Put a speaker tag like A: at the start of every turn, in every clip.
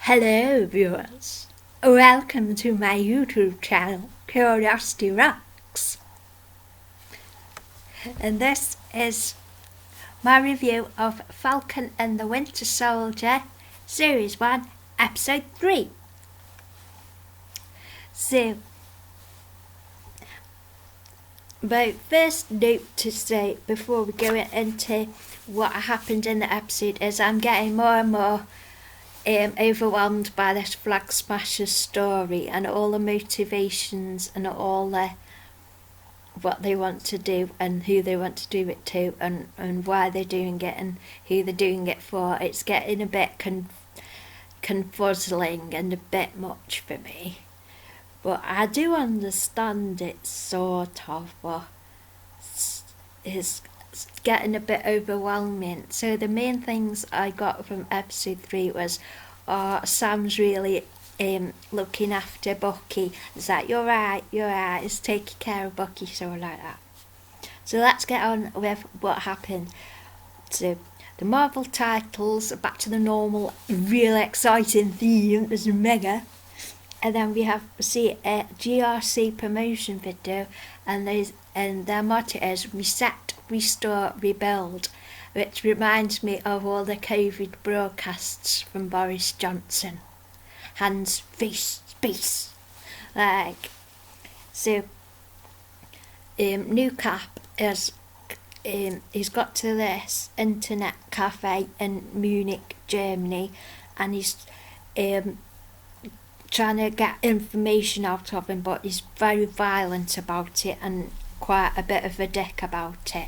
A: Hello viewers, welcome to my YouTube channel Curiosity Rocks, and this is my review of Falcon and the Winter Soldier Series 1 Episode 3. So, my first note to say before we go into what happened in the episode is I'm getting more and more overwhelmed by this Flag Smashers story and all the motivations and all the what they want to do and who they want to do it to and why they're doing it and who they're doing it for. It's getting a bit confuzzling and a bit much for me. But I do understand it sort of, but it's getting a bit overwhelming. So the main things I got from episode 3 was Sam's really looking after Bucky. It's like, you're right, he's taking care of Bucky, so like that. So let's get on with what happened. So the Marvel titles are back to the normal, real exciting theme. There's mega. And then we see a GRC promotion video, and their motto is reset, restore, rebuild, which reminds me of all the COVID broadcasts from Boris Johnson. Hands, face, space. New Cap is he's got to this internet cafe in Munich, Germany, and he's trying to get information out of him, but he's very violent about it and quite a bit of a dick about it.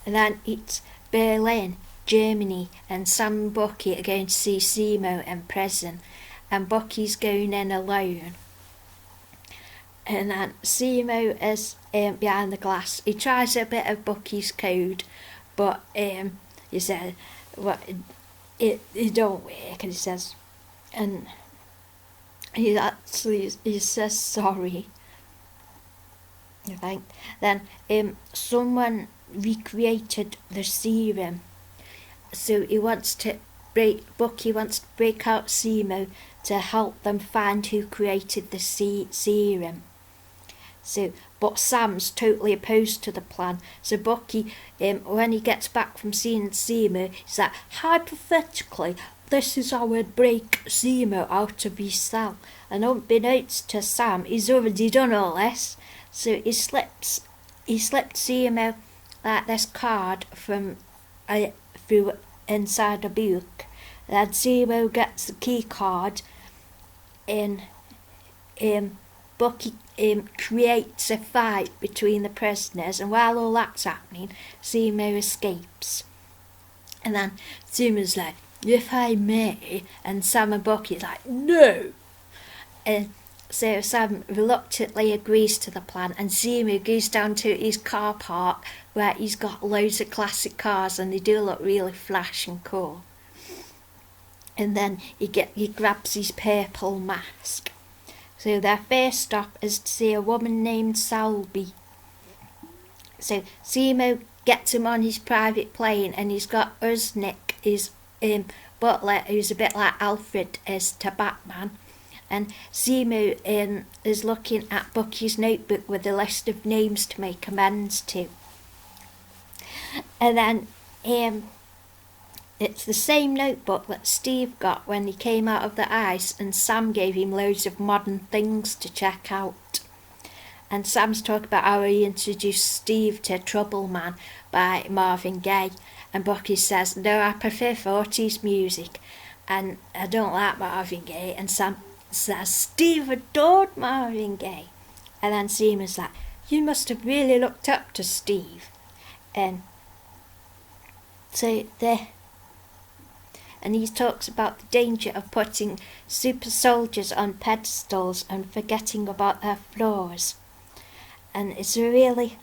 A: And then it's Berlin, Germany, and Sam and Bucky are going to see Simo in prison, and Bucky's going in alone. And then Simo is behind the glass. He tries a bit of Bucky's code, but he said, it don't work, and he says, and he says sorry, I think. Then someone recreated the serum, so Bucky wants to break out Simo to help them find who created the serum. But Sam's totally opposed to the plan. So Bucky, when he gets back from seeing Simo, he's like, hypothetically, this is how I'd break Simo out of his cell. And unbeknownst to Sam, he's already done all this. So he slipped Simo like this card from through inside a book. Then Simo gets the key card, and Bucky creates a fight between the prisoners, and while all that's happening, Simo escapes. And then Simo's like, if I may, and Sam and Bucky's like, no. And so Sam reluctantly agrees to the plan, and Simo goes down to his car park where he's got loads of classic cars and they do look really flash and cool. And then he grabs his purple mask. So their first stop is to see a woman named Selby. So Simo gets him on his private plane, and he's got Usnik, his butler, who's a bit like Alfred is to Batman. And Simo is looking at Bucky's notebook with a list of names to make amends to. And then it's the same notebook that Steve got when he came out of the ice, and Sam gave him loads of modern things to check out. And Sam's talking about how he introduced Steve to Trouble Man by Marvin Gaye, and Bucky says, no, I prefer 40s music and I don't like Marvin Gaye. And Sam says, Steve adored Marvin Gaye. And then Simo's like, you must have really looked up to Steve. And so and he talks about the danger of putting super soldiers on pedestals and forgetting about their flaws. And it's really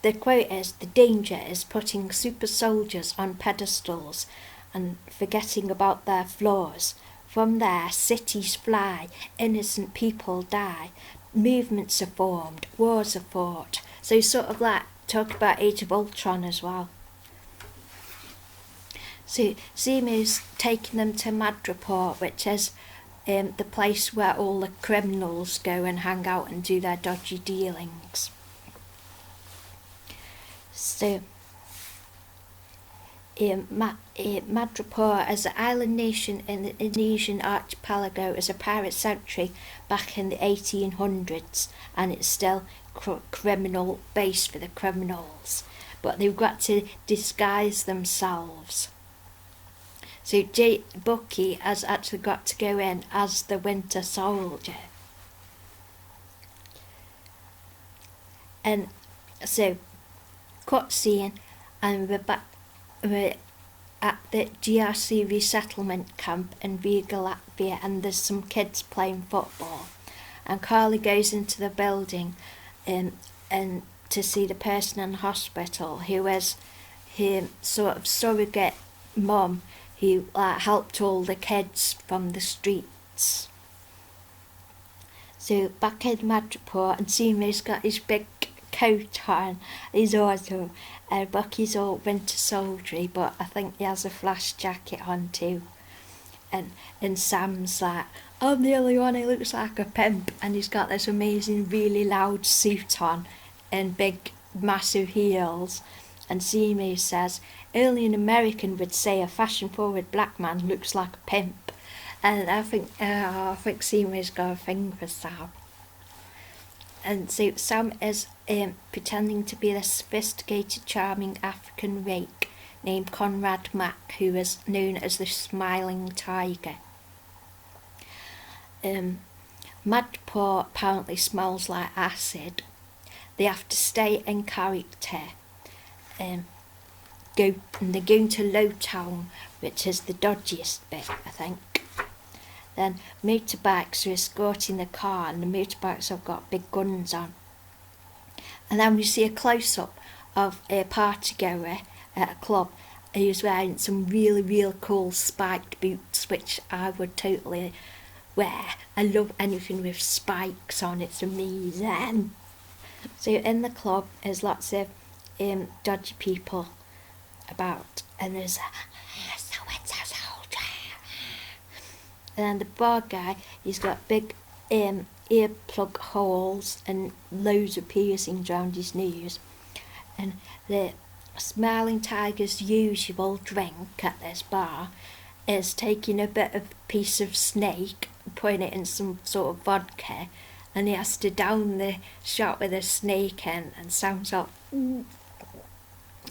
A: the quote is, the danger is putting super soldiers on pedestals and forgetting about their flaws. From there, cities fly, innocent people die, movements are formed, wars are fought. So sort of like talk about Age of Ultron as well. So Zimu's taking them to Madripoor, which is the place where all the criminals go and hang out and do their dodgy dealings. So Madripoor is an island nation in the Indonesian archipelago as a pirate sanctuary back in the 1800s, and it's still criminal base for the criminals, but they've got to disguise themselves. So Bucky has actually got to go in as the Winter Soldier. And so, cutscene, and we're at the GRC resettlement camp in Riga, Latvia, and there's some kids playing football. And Carly goes into the building and to see the person in hospital who is her sort of surrogate mum who helped all the kids from the streets. So back in Madripoor, and Zimu's got his big coat on. He's awesome. Bucky's all Winter Soldier, but I think he has a flash jacket on too. And Sam's like, I'm the only one who looks like a pimp, and he's got this amazing, really loud suit on and big, massive heels. And Zimu says, only an American would say a fashion-forward black man looks like a pimp. And I think Zimu's got a thing for Sam. And so Sam is pretending to be a sophisticated, charming African rake named Conrad Mack, who is known as the Smiling Tiger. Madripoor apparently smells like acid. They have to stay in character. And they're going to Lowtown, which is the dodgiest bit, I think. Then motorbikes are escorting the car, and the motorbikes have got big guns on. And then we see a close-up of a party goer at a club who's wearing some really, really cool spiked boots, which I would totally wear. I love anything with spikes on, it's amazing. So in the club there's lots of dodgy people about, and there's the Winter Soldier. And then the bar guy, he's got big earplug holes and loads of piercings around his nose. And the Smiling Tiger's usual drink at this bar is taking a bit of piece of snake, putting it in some sort of vodka, and he has to down the shot with a snake in, and sounds like,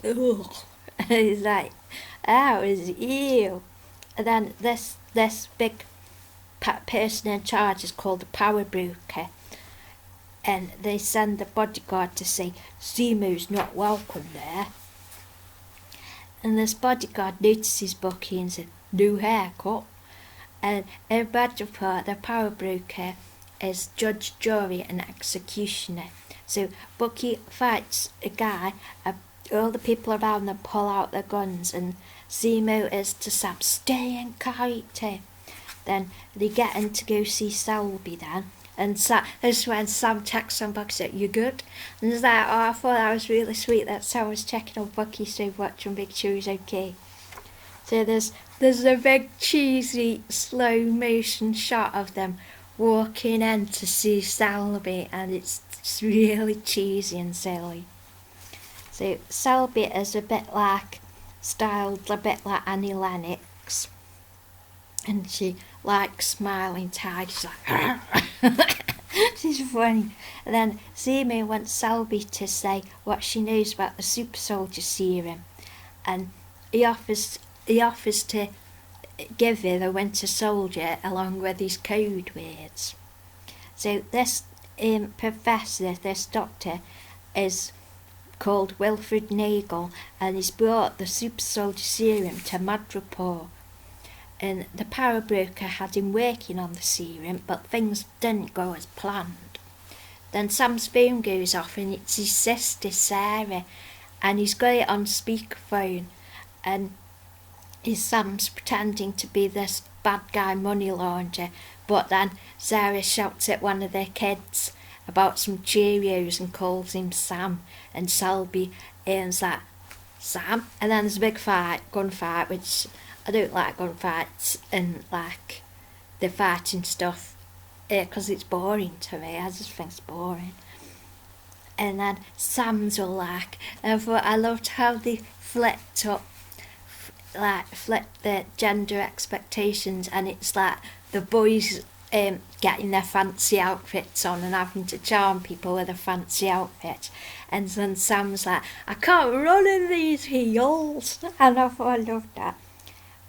A: ugh. And he's like, that was ew. And then this big person in charge is called the Power Broker, and they send the bodyguard to say Zimu's not welcome there. And this bodyguard notices Bucky and says, new haircut. And in Madripoor, the Power Broker is judge, jury and executioner. So Bucky fights a guy, all the people around them pull out their guns, and Zimu is to Sam, stay in character. Then they get in to go see Selby then, and this is when Sam checks on Bucky, said, you good? And he's like, oh, I thought that was really sweet that Sam was checking on Bucky so much and make sure he's okay. So there's a big cheesy slow motion shot of them walking in to see Selby, and it's really cheesy and silly. So Selby is a bit like, styled a bit like Annie Lennox, and she likes Smiling Tiger. She's like, she's funny. And then Zimu wants Selby to say what she knows about the super soldier serum, and he offers to give her the Winter Soldier along with his code words. So this professor, this doctor, is called Wilfred Nagel, and he's brought the super soldier serum to Madripoor. And the Power Broker had him working on the serum, but things didn't go as planned. Then Sam's phone goes off, and it's his sister Sarah, and he's got it on speakerphone, and Sam's pretending to be this bad guy money launderer, but then Sarah shouts at one of their kids about some Cheerios and calls him Sam, and Selby is like, Sam, and then there's a big gunfight, which I don't like gunfights and like the fighting stuff, because it's boring to me. I just think it's boring. And then Sam's all like, I loved how they flipped the gender expectations, and it's like the boys getting their fancy outfits on and having to charm people with a fancy outfit, and then Sam's like, I can't run in these heels, and I thought I loved that.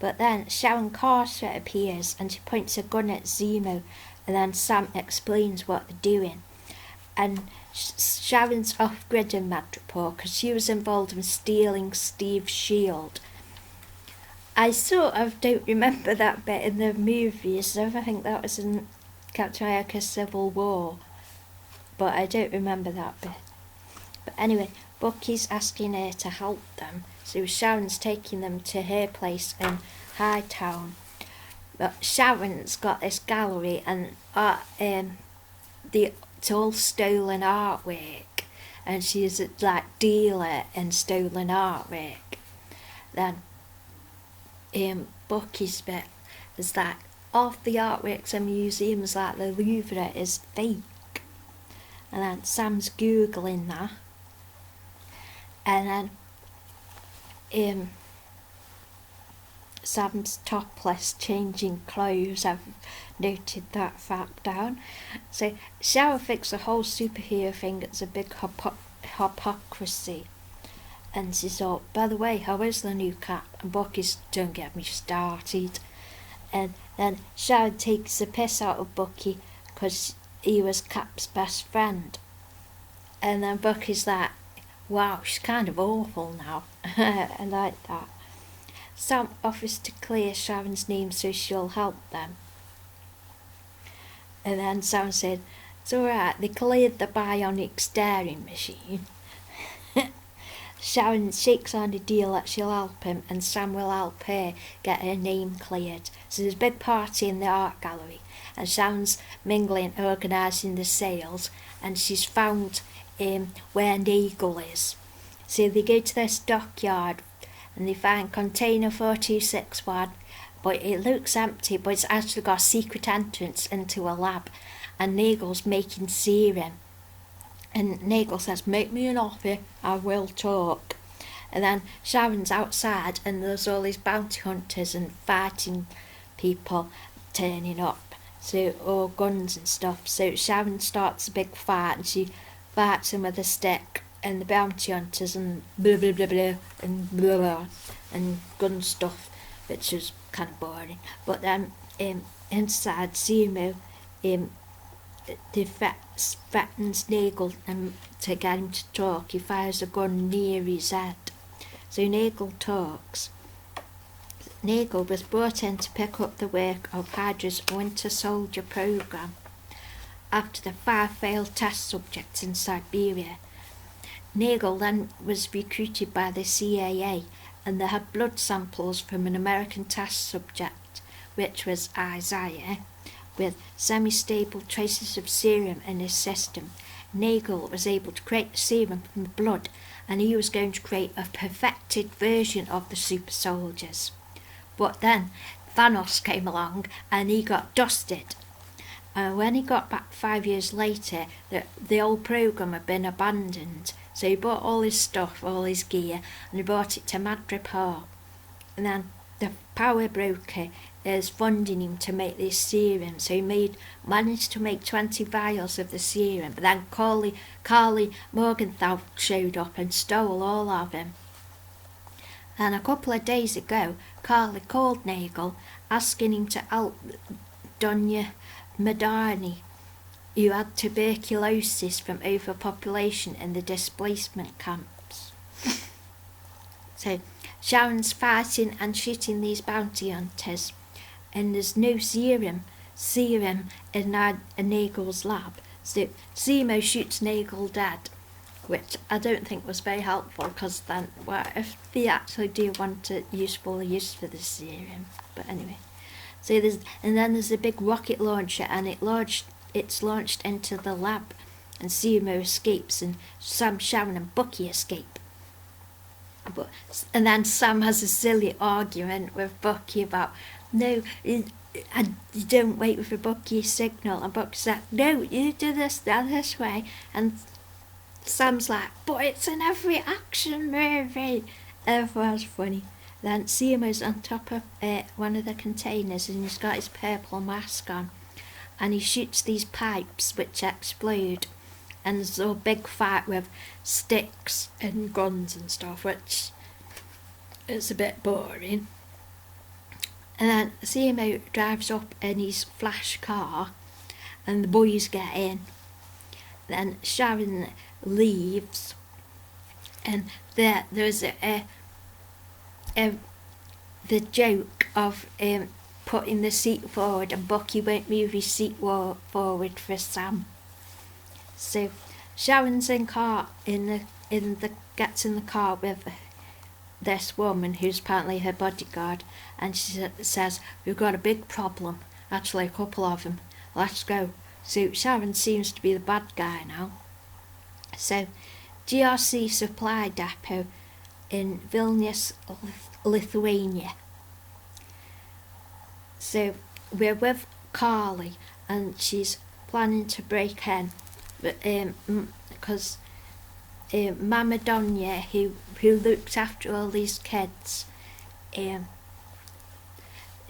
A: But then Sharon Carter appears and she points a gun at Zemo, and then Sam explains what they're doing, and Sharon's off-grid in Madripoor because she was involved in stealing Steve's shield. I sort of don't remember that bit in the movies. I think that was in Captain America Civil War, but I don't remember that bit. But anyway, Bucky's asking her to help them, so Sharon's taking them to her place in Hightown. But Sharon's got this gallery, and it's all stolen artwork, and she's a dealer in stolen artwork. Then Bucky's bit is that half the artworks in museums like the Louvre is fake, and then Sam's googling that, and then Sam's topless changing clothes. I've noted that fact down. So Sharon thinks the whole superhero thing is a big hypocrisy. And she thought, by the way, how is the new Cap? And Bucky's, don't get me started. And then Sharon takes the piss out of Bucky because he was Cap's best friend. And then Bucky's like, wow, she's kind of awful now. I like that. Sam offers to clear Sharon's name so she'll help them. And then Sam said, it's alright, they cleared the bionic staring machine. Sharon shakes on a deal that she'll help him, and Sam will help her get her name cleared. So there's a big party in the art gallery, and Sharon's mingling, organising the sales, and she's found where Nagel is. So they go to this dockyard, and they find container 4261, but it looks empty, but it's actually got a secret entrance into a lab, and Nagel's making serum. And Nagel says, make me an offer, I will talk. And then Sharon's outside, and there's all these bounty hunters and fighting people turning up, so all guns and stuff. So Sharon starts a big fight, and she fights them with a stick, and the bounty hunters, and blah blah blah blah, and blah blah, and gun stuff, which is kind of boring. But then inside, Zemo threatens Nagel to get him to talk. He fires a gun near his head. So Nagel talks. Nagel was brought in to pick up the work of Hydra's Winter Soldier program after the 5 failed test subjects in Siberia. Nagel then was recruited by the CIA, and they had blood samples from an American test subject, which was Isaiah, with semi-stable traces of serum in his system. Nagel was able to create the serum from the blood, and he was going to create a perfected version of the super soldiers. But then Thanos came along and he got dusted. When he got back 5 years later, the old program had been abandoned. So he bought all his stuff, all his gear, and he brought it to Madripoor. And then the power broker is funding him to make this serum, so he managed to make 20 vials of the serum, but then Carly Morgenthau showed up and stole all of him. And a couple of days ago, Carly called Nagel, asking him to help Donya Madani, who had tuberculosis from overpopulation in the displacement camps. So Sharon's fighting and shooting these bounty hunters, and there's no serum in Nagel's lab. So Zemo shoots Nagel dead, which I don't think was very helpful, because then what if they actually do want a useful use for the serum? But anyway, so there's a big rocket launcher, and it's launched into the lab, and Zemo escapes, and Sam, Sharon and Bucky escape. And then Sam has a silly argument with Bucky about, no, you don't wait for Bucky's signal. And Bucky's like, no, you do this way. And Sam's like, but it's in every action movie. Everyone's funny. Then Seamo's on top of one of the containers and he's got his purple mask on. And he shoots these pipes which explode. And there's a big fight with sticks and guns and stuff, which is a bit boring. And then Seamo drives up in his flash car and the boys get in. Then Sharon leaves and there's the joke of putting the seat forward and Bucky won't move his seat forward for Sam. So Sharon's gets in the car with this woman who's apparently her bodyguard, and she says, we've got a big problem, actually a couple of them, let's go. So Sharon seems to be the bad guy now. So GRC supply depot in Vilnius, Lithuania. So we're with Carly and she's planning to break in, but because Mama Donya, who looked after all these kids,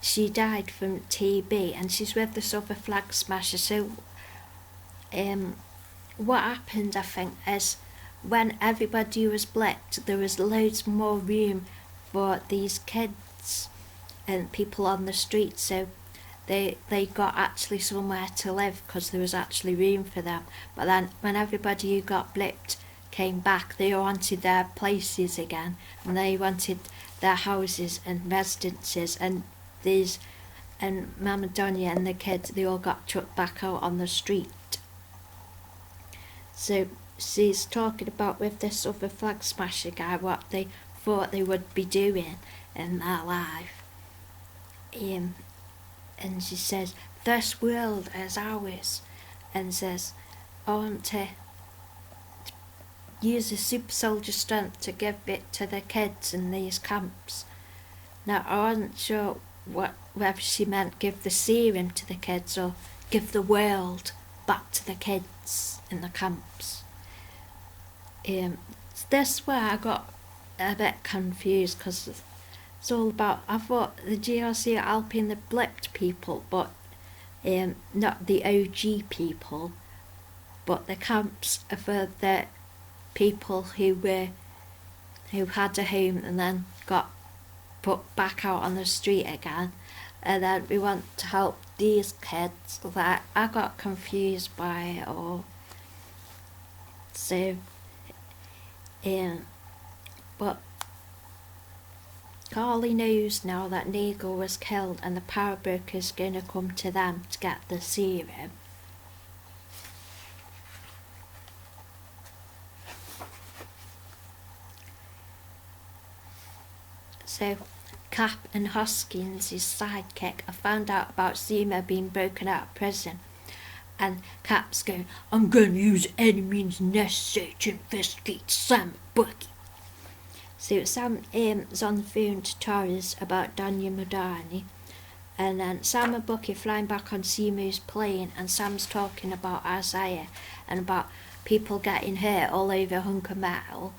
A: she died from TB and she's with this other flag smasher. So what happened, I think, is when everybody was blipped, there was loads more room for these kids and people on the street, so they got actually somewhere to live because there was actually room for them. But then when everybody who got blipped came back, they wanted their places again and they wanted their houses and residences, and Mama Donya and the kids, they all got chucked back out on the street. So she's talking about with this other flag smasher guy what they thought they would be doing in their life. And she says, this world is ours, and says, I want to use the super soldier strength to give it to the kids in these camps. Now I wasn't sure whether she meant give the serum to the kids or give the world back to the kids in the camps. This where I got a bit confused because it's all about, I thought the GRC are helping the blipped people, but not the OG people, but the camps are for the people who had a home and then got put back out on the street again, and then we want to help these kids. That I got confused by it all. So but Carly knows now that Nagel was killed and the power broker's going to come to them to get the serum. So Cap and Hoskins, his sidekick, have found out about Zemo being broken out of prison, and Cap's going, I'm going to use any means necessary to investigate Sam and Bucky. So Sam is on the phone to Torres about Danya Madani, and then Sam and Bucky flying back on Zemo's plane, and Sam's talking about Isaiah and about people getting hurt all over a hunk of metal,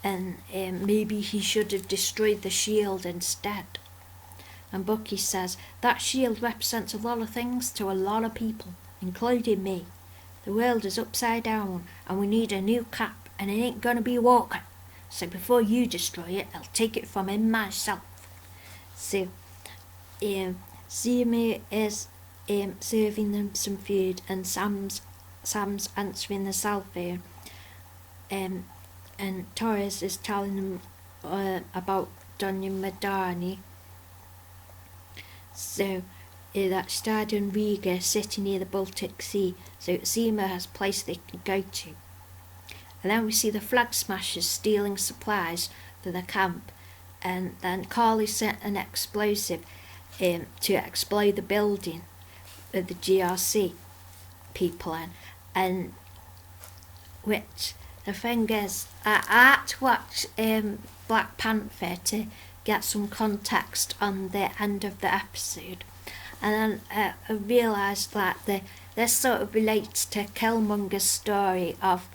A: and maybe he should have destroyed the shield instead. And Bucky says, that shield represents a lot of things to a lot of people, including me. The world is upside down and we need a new Cap, and it ain't gonna be Walker. So before you destroy it, I'll take it from him myself. So Zemo is serving them some food, and Sam's answering the cell phone. And Torres is telling them about Danya Madani. So that Stadion Riga sitting near the Baltic Sea, so Zemo has a place they can go to. And then we see the flag smashers stealing supplies for the camp, and then Carly sent an explosive to explode the building with the GRC people in, and which the thing is, I had to watch Black Panther to get some context on the end of the episode, and then I realised that this sort of relates to Killmonger's story of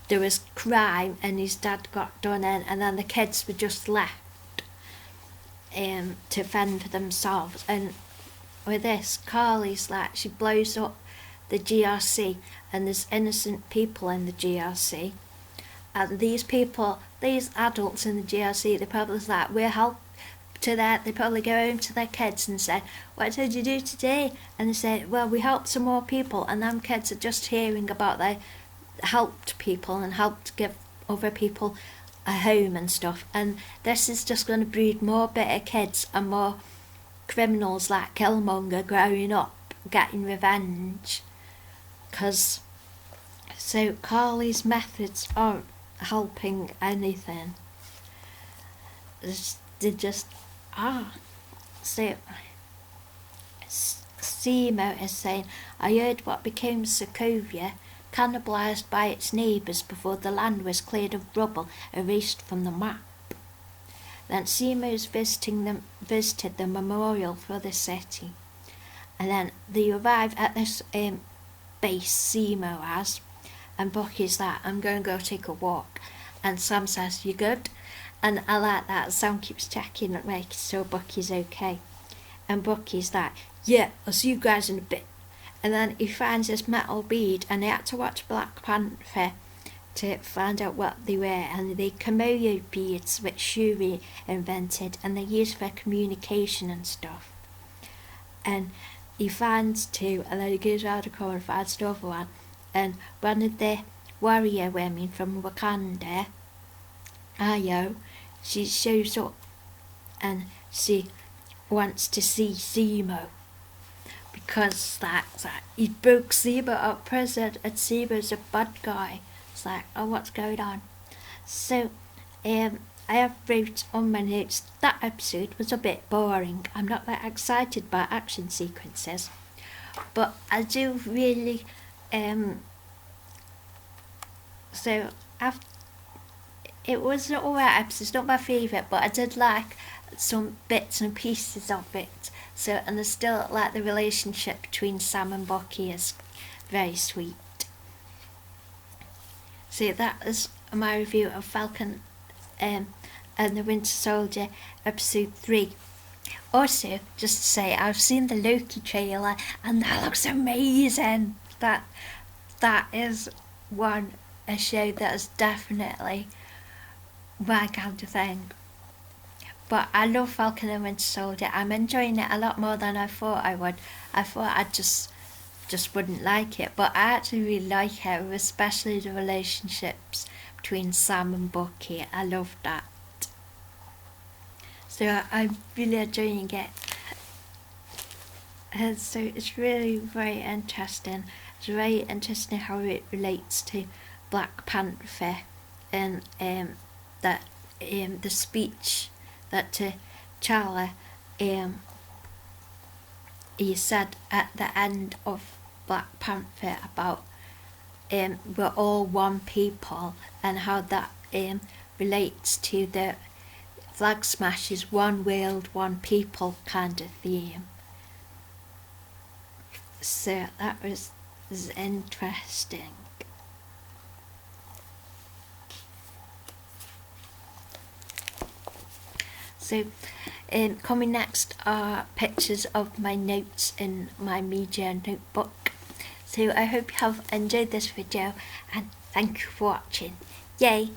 A: there was crime and his dad got done in, and then the kids were just left to fend for themselves. And with this, Carly's like, she blows up the GRC, and there's innocent people in the GRC, and these adults in the GRC, they're probably like, we're help to that. They probably go home to their kids and say, what did you do today? And they say, well, we helped some more people, and them kids are just hearing about they helped people and helped give other people a home and stuff, and this is just going to breed more bitter kids and more criminals like Killmonger growing up getting revenge. So Carly's methods aren't helping anything. They just are. So Seymour is saying, I heard what became Sokovia, cannibalised by its neighbours before the land was cleared of rubble, erased from the map. Then Seymour's visited the memorial for the city. And then they arrive at this base Seymour has, and Bucky's like, I'm going to go take a walk. And Sam says, you good? And I like that. Sam keeps checking and making sure Bucky's okay. And Bucky's like, yeah, I'll see you guys in a bit. And then he finds this metal bead, and he had to watch Black Panther to find out what they were. And they Komodo beads, which Shuri invented, and they're used for communication and stuff. And he finds two, and then he goes around the corner and finds another one. And one of the warrior women from Wakanda, Ayo, she shows up, and she wants to see Zemo, because that's like, he broke Zemo out of prison, and Zemo's a bad guy. It's like, oh, what's going on? So, I have wrote on my notes, that episode was a bit boring. I'm not that excited by action sequences, but I do really, so after, it was an alright episode. It's not my favourite, but I did like some bits and pieces of it. So, and I still like the relationship between Sam and Bucky is very sweet. So that is my review of Falcon and the Winter Soldier episode 3. Also, just to say, I've seen the Loki trailer and that looks amazing. That is a show that is definitely my kind of thing. But I love Falcon and Winter Soldier. I'm enjoying it a lot more than I thought I would. I thought I just wouldn't like it, but I actually really like it, especially the relationships between Sam and Bucky. I love that. So I'm really enjoying it. And so it's really very interesting. It's very interesting how it relates to Black Panther and that the speech that T'Challa he said at the end of Black Panther about we're all one people, and how that relates to the Flag Smash's one world, one people kind of theme. So that was interesting. So coming next are pictures of my notes in my media notebook. So I hope you have enjoyed this video, and thank you for watching. Yay!